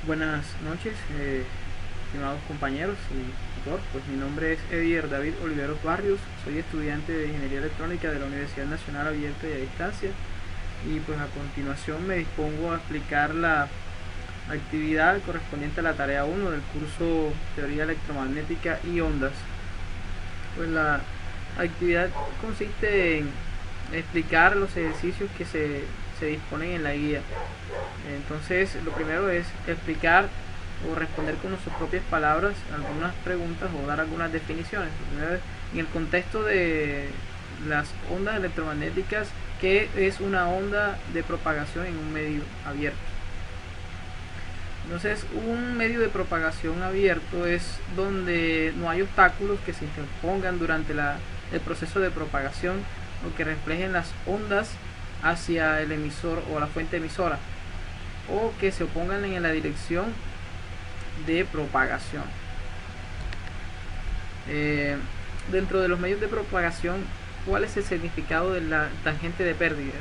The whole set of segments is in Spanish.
Buenas noches, estimados compañeros y tutor. Pues mi nombre es Edier David Oliveros Barrios, soy estudiante de Ingeniería Electrónica de la Universidad Nacional Abierta y a Distancia, y pues a continuación me dispongo a explicar la actividad correspondiente a la tarea 1 del curso Teoría Electromagnética y Ondas. Pues la actividad consiste en explicar los ejercicios que se disponen en la guía. Entonces, lo primero es explicar o responder con sus propias palabras algunas preguntas o dar algunas definiciones. Primero, en el contexto de las ondas electromagnéticas, ¿qué es una onda de propagación en un medio abierto? Entonces, un medio de propagación abierto es donde no hay obstáculos que se interpongan durante el proceso de propagación o que reflejen las ondas hacia el emisor o la fuente emisora, o que se opongan en la dirección de propagación. Dentro de los medios de propagación, ¿cuál es el significado de la tangente de pérdidas?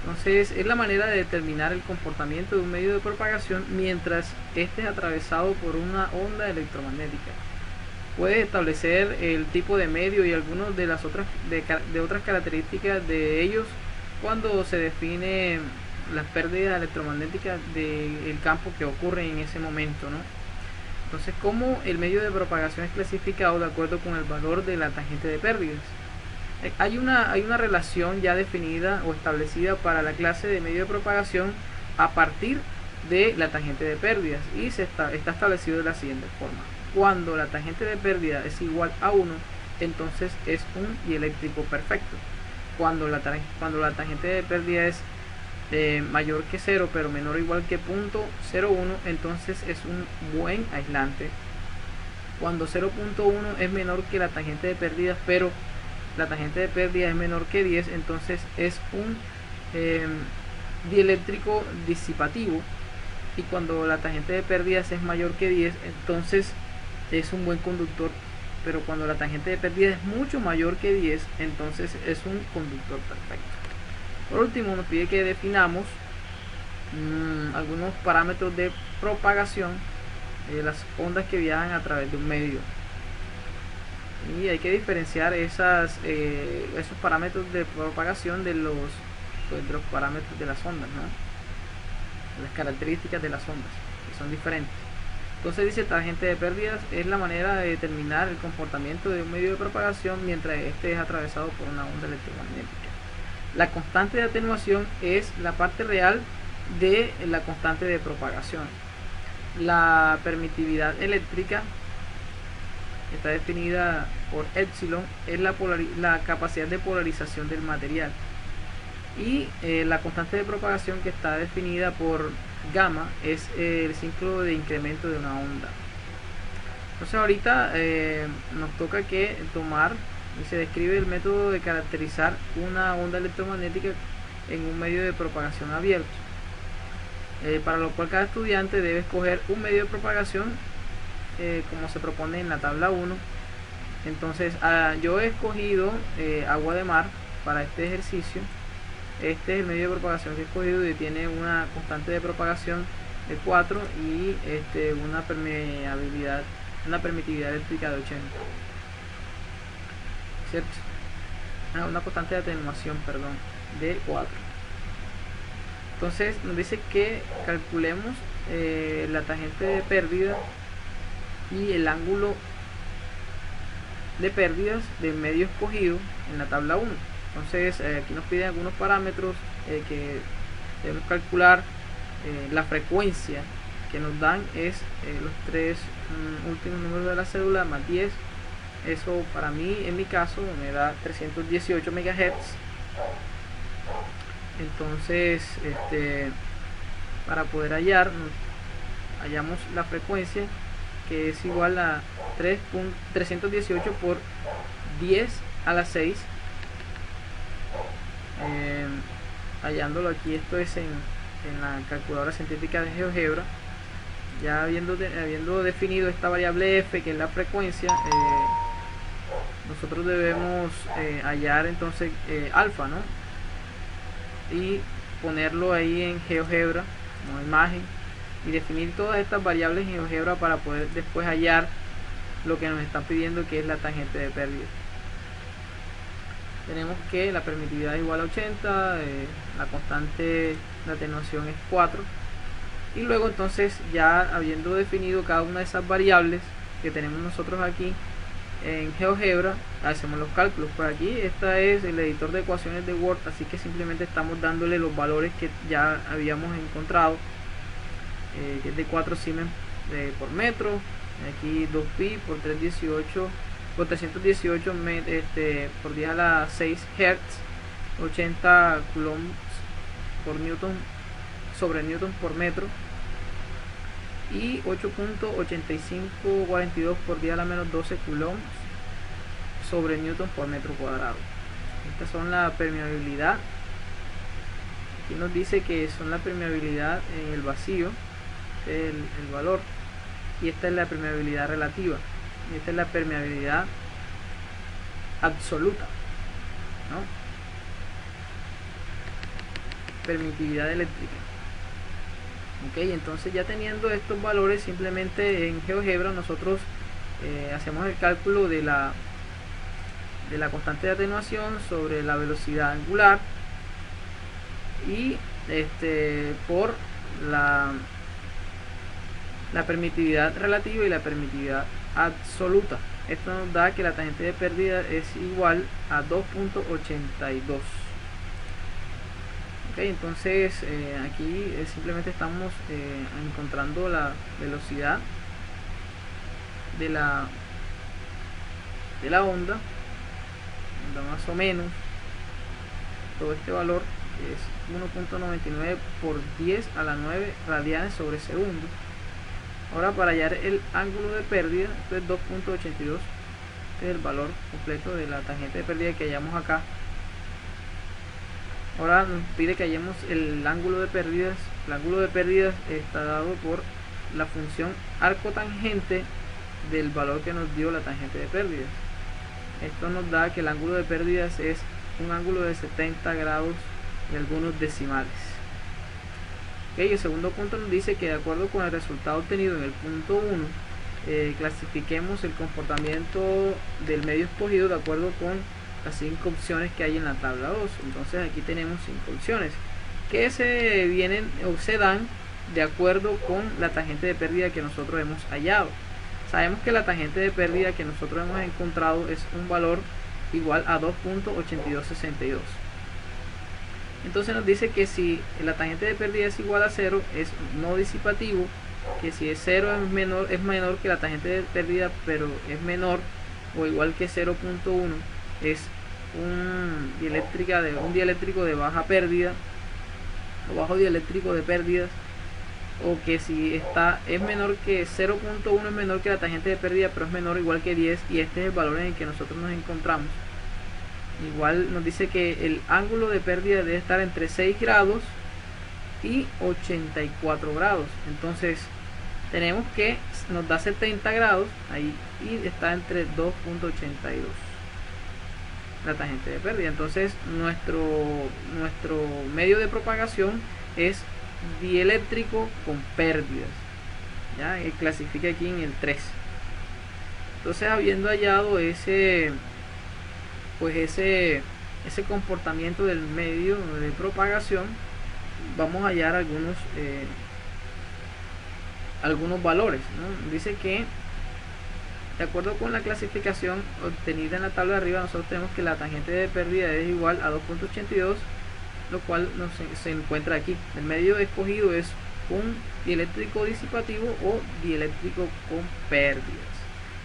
Entonces, es la manera de determinar el comportamiento de un medio de propagación mientras este es atravesado por una onda electromagnética. Puede establecer el tipo de medio y algunas de las otras características de ellos cuando se define las pérdidas electromagnéticas del campo que ocurre en ese momento, ¿no? Entonces, ¿cómo el medio de propagación es clasificado de acuerdo con el valor de la tangente de pérdidas? Hay una relación ya definida o establecida para la clase de medio de propagación a partir de la tangente de pérdidas, y está establecido de la siguiente forma: cuando la tangente de pérdida es igual a 1, entonces es un dieléctrico perfecto. Cuando la tangente de pérdida es mayor que 0 pero menor o igual que 0.01, entonces es un buen aislante. Cuando 0.1 es menor que la tangente de pérdida pero la tangente de pérdida es menor que 10, entonces es un dieléctrico disipativo. Y cuando la tangente de pérdidas es mayor que 10, entonces es un buen conductor. Pero cuando la tangente de pérdida es mucho mayor que 10, entonces es un conductor perfecto. Por último, nos pide que definamos algunos parámetros de propagación de las ondas que viajan a través de un medio. Y hay que diferenciar esos parámetros de propagación de los parámetros de las ondas, ¿no? Las características de las ondas, que son diferentes. Entonces dice, tangente de pérdidas es la manera de determinar el comportamiento de un medio de propagación mientras este es atravesado por una onda electromagnética. La constante de atenuación es la parte real de la constante de propagación. La permitividad eléctrica está definida por epsilon, es la capacidad de polarización del material. Y la constante de propagación, que está definida por gamma, es el ciclo de incremento de una onda. Entonces ahorita nos toca que tomar y se describe el método de caracterizar una onda electromagnética en un medio de propagación abierto, para lo cual cada estudiante debe escoger un medio de propagación como se propone en la tabla 1. Entonces yo he escogido agua de mar para este ejercicio. Este es el medio de propagación que he escogido y tiene una constante de propagación de 4 y una permitividad eléctrica de 80, ¿cierto? Una constante de atenuación, perdón, de 4. Entonces nos dice que calculemos la tangente de pérdida y el ángulo de pérdidas del medio escogido en la tabla 1. Entonces aquí nos piden algunos parámetros que debemos calcular. La frecuencia que nos dan es los tres últimos números de la cédula más 10. Eso para mí, en mi caso, me da 318 MHz. Entonces para poder hallamos la frecuencia, que es igual a 318 por 10 a la 6. Hallándolo aquí, esto es en la calculadora científica de GeoGebra. Ya habiendo definido esta variable f, que es la frecuencia, nosotros debemos hallar entonces alfa, ¿no? Y ponerlo ahí en GeoGebra como imagen. y definir todas estas variables en GeoGebra para poder después hallar lo que nos está pidiendo, que es la tangente de pérdida. Tenemos que la permitividad es igual a 80, la constante de atenuación es 4, y luego entonces, ya habiendo definido cada una de esas variables que tenemos nosotros aquí en GeoGebra, hacemos los cálculos. Por aquí este es el editor de ecuaciones de Word, así que simplemente estamos dándole los valores que ya habíamos encontrado, que es de 4 Siemens por metro, aquí 2pi por 318 por 318 por 10 a la 6 Hz, 80 coulombs por newton sobre newton por metro, y 8.8542 por 10 a la menos 12 coulombs sobre newton por metro cuadrado. Estas son la permeabilidad. Aquí nos dice que son la permeabilidad en el vacío, este es el valor, y esta es la permeabilidad relativa, y esta es la permeabilidad absoluta, ¿no? Permitividad eléctrica. Ok, entonces ya teniendo estos valores, simplemente en GeoGebra nosotros hacemos el cálculo de la constante de atenuación sobre la velocidad angular, y por la permitividad relativa y la permitividad absoluta. Esto nos da que la tangente de pérdida es igual a 2.82. Ok, entonces aquí simplemente estamos encontrando la velocidad de la onda más o menos todo este valor, que es 1.99 por 10 a la 9 radianes sobre segundo. Ahora, para hallar el ángulo de pérdida, esto es 2.82, este es el valor completo de la tangente de pérdida que hallamos acá. Ahora nos pide que hallemos el ángulo de pérdidas. El ángulo de pérdidas está dado por la función arco tangente del valor que nos dio la tangente de pérdidas. Esto nos da que el ángulo de pérdidas es un ángulo de 70 grados y algunos decimales. Okay, el segundo punto nos dice que de acuerdo con el resultado obtenido en el punto 1, clasifiquemos el comportamiento del medio escogido de acuerdo con las 5 opciones que hay en la tabla 2. Entonces aquí tenemos 5 opciones que se vienen o se dan de acuerdo con la tangente de pérdida que nosotros hemos hallado. Sabemos que la tangente de pérdida que nosotros hemos encontrado es un valor igual a 2.8262. Entonces nos dice que si la tangente de pérdida es igual a 0, es no disipativo, que si es 0 es menor que la tangente de pérdida, pero es menor o igual que 0.1, es un dieléctrico de baja pérdida o bajo dieléctrico de pérdidas, o que si es menor que 0.1 es menor que la tangente de pérdida, pero es menor o igual que 10, y este es el valor en el que nosotros nos encontramos. Igual nos dice que el ángulo de pérdida debe estar entre 6 grados y 84 grados. Entonces tenemos que nos da 70 grados ahí, y está entre 2.82 la tangente de pérdida. Entonces nuestro medio de propagación es dieléctrico con pérdidas, ya clasifica aquí en el 3. Entonces, habiendo hallado ese comportamiento del medio de propagación, vamos a hallar algunos valores, ¿no? Dice que de acuerdo con la clasificación obtenida en la tabla de arriba, nosotros tenemos que la tangente de pérdida es igual a 2.82, lo cual se encuentra aquí. El medio escogido es un dieléctrico disipativo o dieléctrico con pérdidas.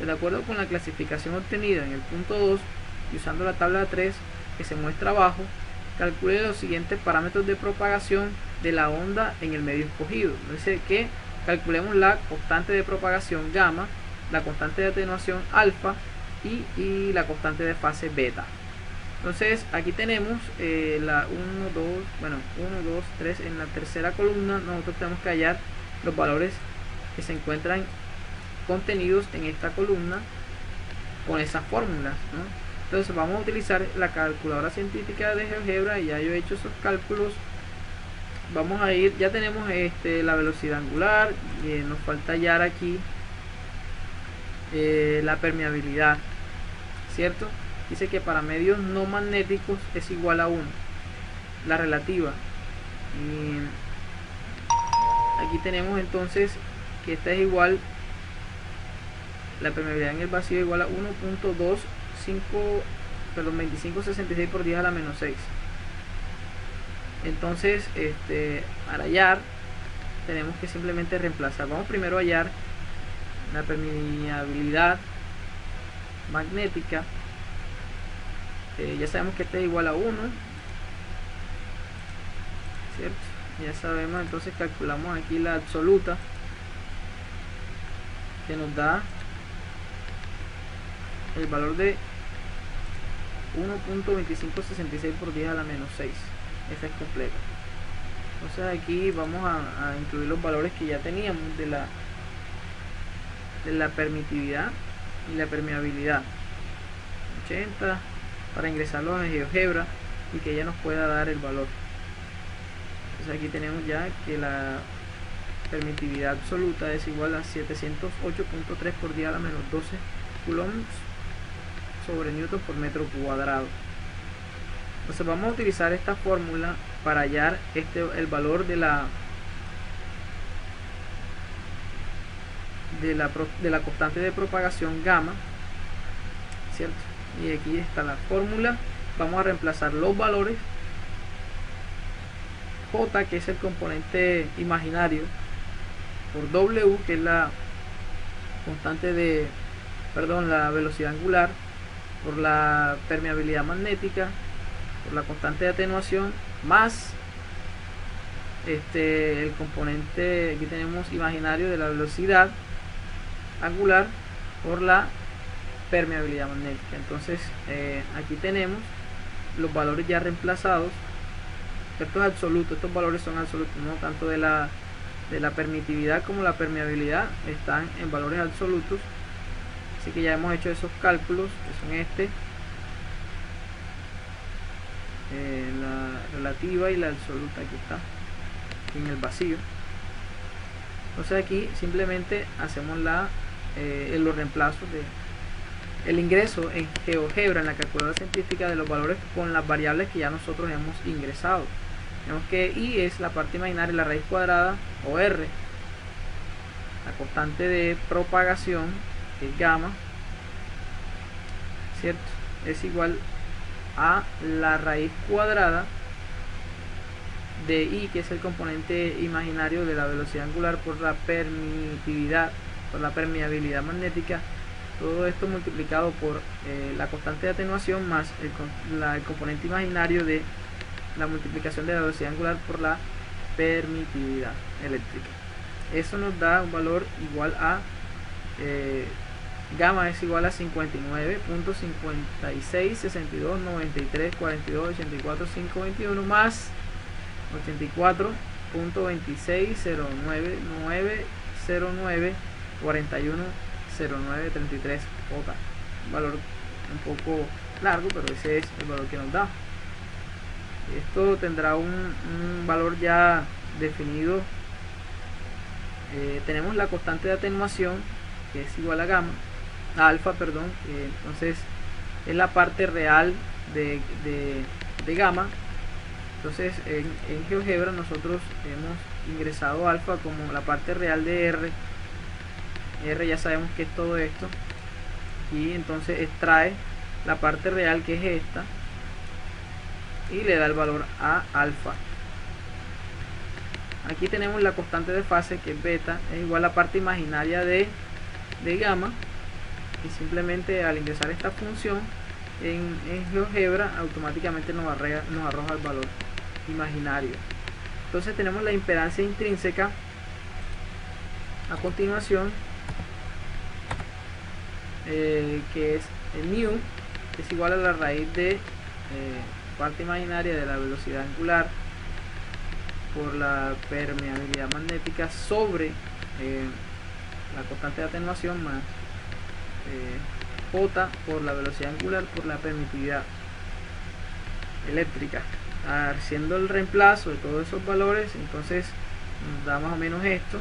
De acuerdo con la clasificación obtenida en el punto 2, y usando la tabla 3 que se muestra abajo, calcule los siguientes parámetros de propagación de la onda en el medio escogido. Dice que calculemos la constante de propagación gamma, la constante de atenuación alfa y la constante de fase beta. Entonces aquí tenemos 1, 2, 3, en la tercera columna nosotros tenemos que hallar los valores que se encuentran contenidos en esta columna con esas fórmulas, ¿no? Entonces vamos a utilizar la calculadora científica de GeoGebra, y ya yo he hecho esos cálculos vamos a ir, ya tenemos la velocidad angular, nos falta hallar aquí la permeabilidad, ¿cierto? Dice que para medios no magnéticos es igual a 1, la relativa. Y aquí tenemos entonces que esta es igual, la permeabilidad en el vacío es igual a 2566 por 10 a la menos 6. Entonces para hallar tenemos que simplemente reemplazar. Vamos primero a hallar la permeabilidad magnética. Ya sabemos que esta es igual a 1, ¿cierto? Ya sabemos, entonces calculamos aquí la absoluta, que nos da el valor de 1.2566 por 10 a la menos 6. Esta es completa. Entonces aquí vamos a incluir los valores que ya teníamos de la permitividad y la permeabilidad. 80 para ingresarlos a GeoGebra y que ella nos pueda dar el valor. Entonces aquí tenemos ya que la permitividad absoluta es igual a 708.3 por 10 a la menos 12 coulombs sobre newton por metro cuadrado. Entonces vamos a utilizar esta fórmula para hallar el valor de la constante de propagación gamma, ¿cierto? Y aquí está la fórmula. Vamos a reemplazar los valores. J, que es el componente imaginario, por W, que es la constante de, la velocidad angular, por la permeabilidad magnética, por la constante de atenuación, más el componente, aquí tenemos imaginario, de la velocidad angular por la permeabilidad magnética. Entonces aquí tenemos los valores ya reemplazados. Esto es absoluto, estos valores son absolutos, ¿no? Tanto de la permitividad como la permeabilidad están en valores absolutos. Así que ya hemos hecho esos cálculos, que son la relativa y la absoluta. Aquí está, en el vacío. Entonces aquí simplemente hacemos los reemplazos el ingreso en GeoGebra, en la calculadora científica, de los valores con las variables que ya nosotros hemos ingresado. Vemos que I es la parte imaginaria, la raíz cuadrada, o R, la constante de propagación, que es gamma, ¿cierto? Es igual a la raíz cuadrada de I, que es el componente imaginario de la velocidad angular, por la permitividad, por la permeabilidad magnética. Todo esto multiplicado por la constante de atenuación más el componente imaginario de la multiplicación de la velocidad angular por la permitividad eléctrica. Eso nos da un valor igual a gamma es igual a 59.56 62 93 42 84 521 más 84.26 09 9 09 41 0933 J. Un valor un poco largo, pero ese es el valor que nos da. Esto tendrá un valor ya definido. Tenemos la constante de atenuación, que es igual a alfa, entonces es la parte real de gamma. Entonces en GeoGebra nosotros hemos ingresado alfa como la parte real de R. Ya sabemos que es todo esto, y entonces extrae la parte real, que es esta, y le da el valor a alfa. Aquí tenemos la constante de fase, que es beta, es igual a la parte imaginaria de gamma, y simplemente al ingresar esta función en GeoGebra automáticamente nos arroja el valor imaginario. Entonces tenemos la impedancia intrínseca a continuación, que es mu, que es igual a la raíz de parte imaginaria de la velocidad angular por la permeabilidad magnética sobre la constante de atenuación más J por la velocidad angular por la permitividad eléctrica. haciendo el reemplazo de todos esos valores, entonces nos da más o menos esto.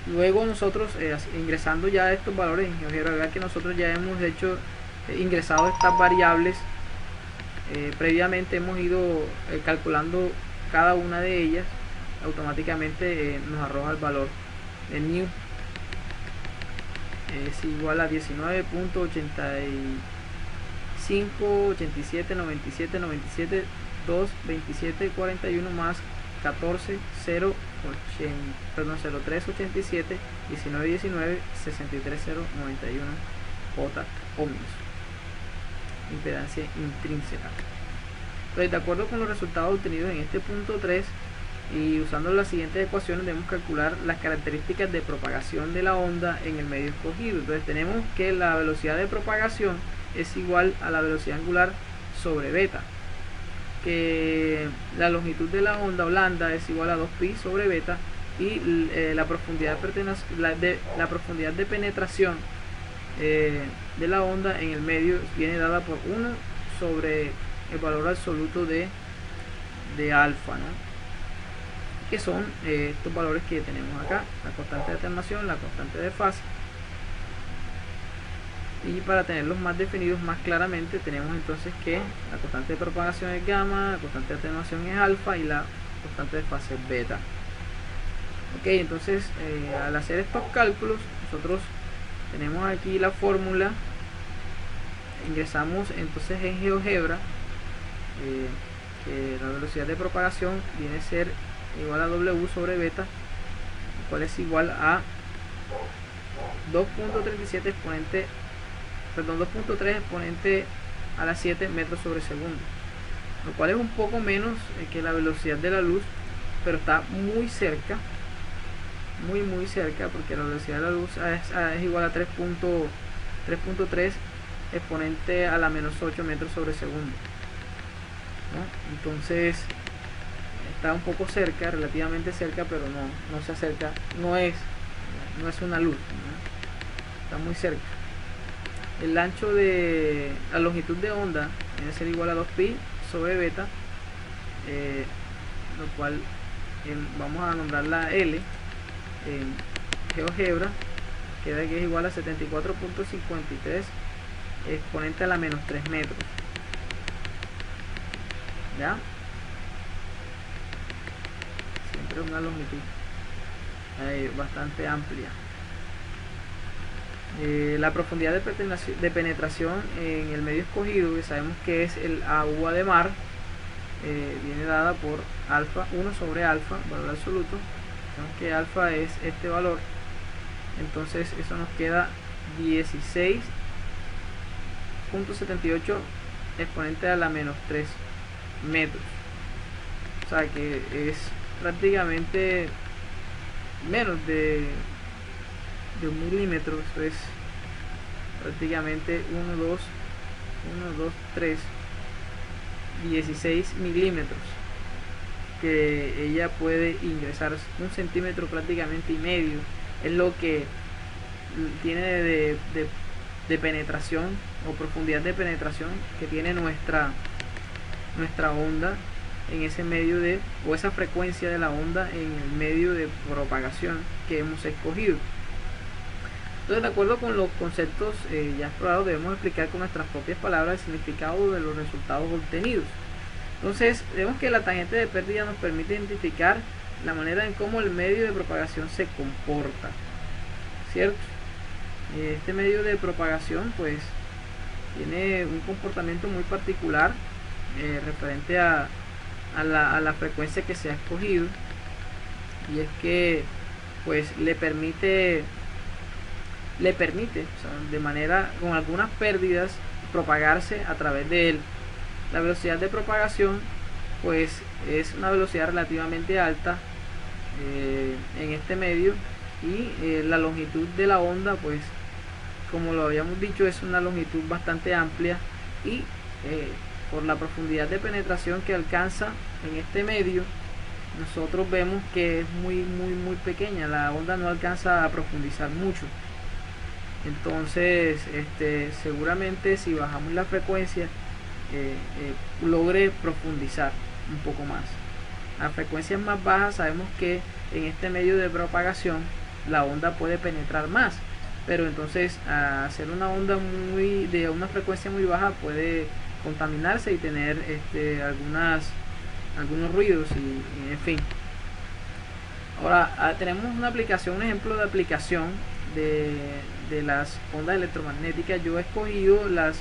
Luego nosotros ingresando ya estos valores en GeoGebra, verdad que nosotros ya hemos hecho ingresado estas variables previamente, hemos ido calculando cada una de ellas, automáticamente nos arroja el valor de new, es igual a 19.85, 87, 97, 97, 2, 27, 41 más 14, 0, 03, 87, 19, 19, 63, 0, 91 J ohmios, impedancia intrínseca. Entonces, de acuerdo con los resultados obtenidos en este punto 3 y usando las siguientes ecuaciones, debemos calcular las características de propagación de la onda en el medio escogido. Entonces tenemos que la velocidad de propagación es igual a la velocidad angular sobre beta, que la longitud de la onda o lambda es igual a 2pi sobre beta, y la profundidad de penetración de la onda en el medio viene dada por 1 sobre el valor absoluto de alfa, ¿no? Que son estos valores que tenemos acá: la constante de atenuación, la constante de fase. Y para tenerlos más definidos más claramente, tenemos entonces que la constante de propagación es gamma, la constante de atenuación es alfa y la constante de fase es beta. Ok, entonces al hacer estos cálculos, nosotros tenemos aquí la fórmula, ingresamos entonces en GeoGebra que la velocidad de propagación viene a ser igual a W sobre beta, el cual es igual a 2.37 exponente, perdón, 2.3 exponente a la 7 metros sobre segundo, lo cual es un poco menos que la velocidad de la luz, pero está muy cerca, muy cerca, porque la velocidad de la luz es igual a 3.3 exponente a la menos 8 metros sobre segundo, ¿no? Entonces está un poco cerca, relativamente cerca, pero no se acerca, no es una luz, ¿no? Está muy cerca. El ancho de la longitud de onda debe ser igual a 2pi sobre beta, lo cual vamos a nombrar la L en GeoGebra, queda que es igual a 74.53 exponente a la menos 3 metros. ¿Ya? Siempre una longitud bastante amplia. La profundidad de penetración en el medio escogido, que sabemos que es el agua de mar, viene dada por alfa, 1 sobre alfa, valor absoluto. Sabemos que alfa es este valor, entonces eso nos queda 16.78 exponente a la menos 3 metros, o sea que es prácticamente menos de un milímetro. Eso es prácticamente 16 milímetros que ella puede ingresar, 1 centímetro prácticamente y medio es lo que tiene de penetración o profundidad de penetración que tiene nuestra onda en ese medio o esa frecuencia de la onda en el medio de propagación que hemos escogido. Entonces, de acuerdo con los conceptos ya explorados, debemos explicar con nuestras propias palabras el significado de los resultados obtenidos. Entonces, vemos que la tangente de pérdida nos permite identificar la manera en cómo el medio de propagación se comporta, ¿cierto? Este medio de propagación pues tiene un comportamiento muy particular referente a la frecuencia que se ha escogido, y es que pues le permite, o sea, de manera con algunas pérdidas, propagarse a través de él. La velocidad de propagación pues es una velocidad relativamente alta en este medio, y la longitud de la onda pues, como lo habíamos dicho, es una longitud bastante amplia, y por la profundidad de penetración que alcanza en este medio, nosotros vemos que es muy pequeña. La onda no alcanza a profundizar mucho. Entonces seguramente si bajamos la frecuencia logre profundizar. un poco más. A frecuencias más bajas sabemos que en este medio de propagación la onda puede penetrar más, pero entonces a hacer una onda de una frecuencia muy baja puede contaminarse y tener algunos ruidos y en fin. Ahora tenemos una aplicación, un ejemplo de aplicación de las ondas electromagnéticas. Yo he escogido las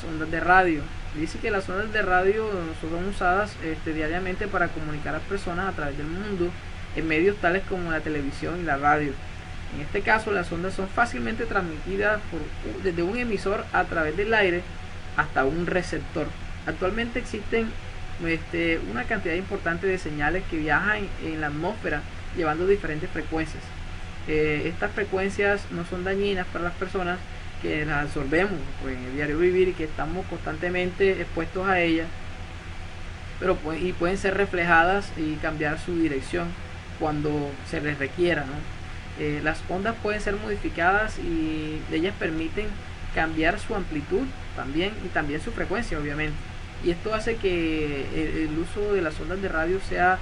ondas de radio. Dice que las ondas de radio son usadas diariamente para comunicar a personas a través del mundo en medios tales como la televisión y la radio. En este caso, las ondas son fácilmente transmitidas desde un emisor a través del aire hasta un receptor. Actualmente existen una cantidad importante de señales que viajan en la atmósfera llevando diferentes frecuencias. Estas frecuencias no son dañinas para las personas que las absorbemos pues, en el diario vivir y que estamos constantemente expuestos a ellas, pero y pueden ser reflejadas y cambiar su dirección cuando se les requiera, ¿no? Las ondas pueden ser modificadas y ellas permiten cambiar su amplitud también y también su frecuencia, obviamente, y esto hace que el uso de las ondas de radio sea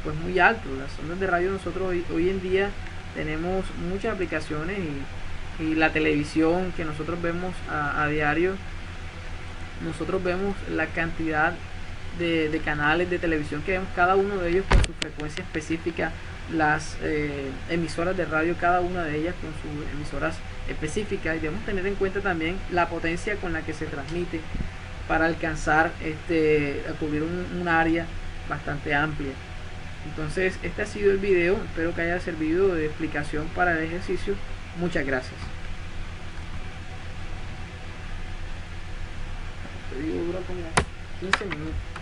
pues muy alto. Las ondas de radio nosotros hoy en día tenemos muchas aplicaciones y la televisión que nosotros vemos a diario, nosotros vemos la cantidad de canales de televisión que vemos, cada uno de ellos con su frecuencia específica, las emisoras de radio, cada una de ellas con sus emisoras específicas, y debemos tener en cuenta también la potencia con la que se transmite para alcanzar a cubrir un área bastante amplia. Entonces este ha sido el video, espero que haya servido de explicación para el ejercicio. Muchas gracias. Te digo, dura como 15 minutos.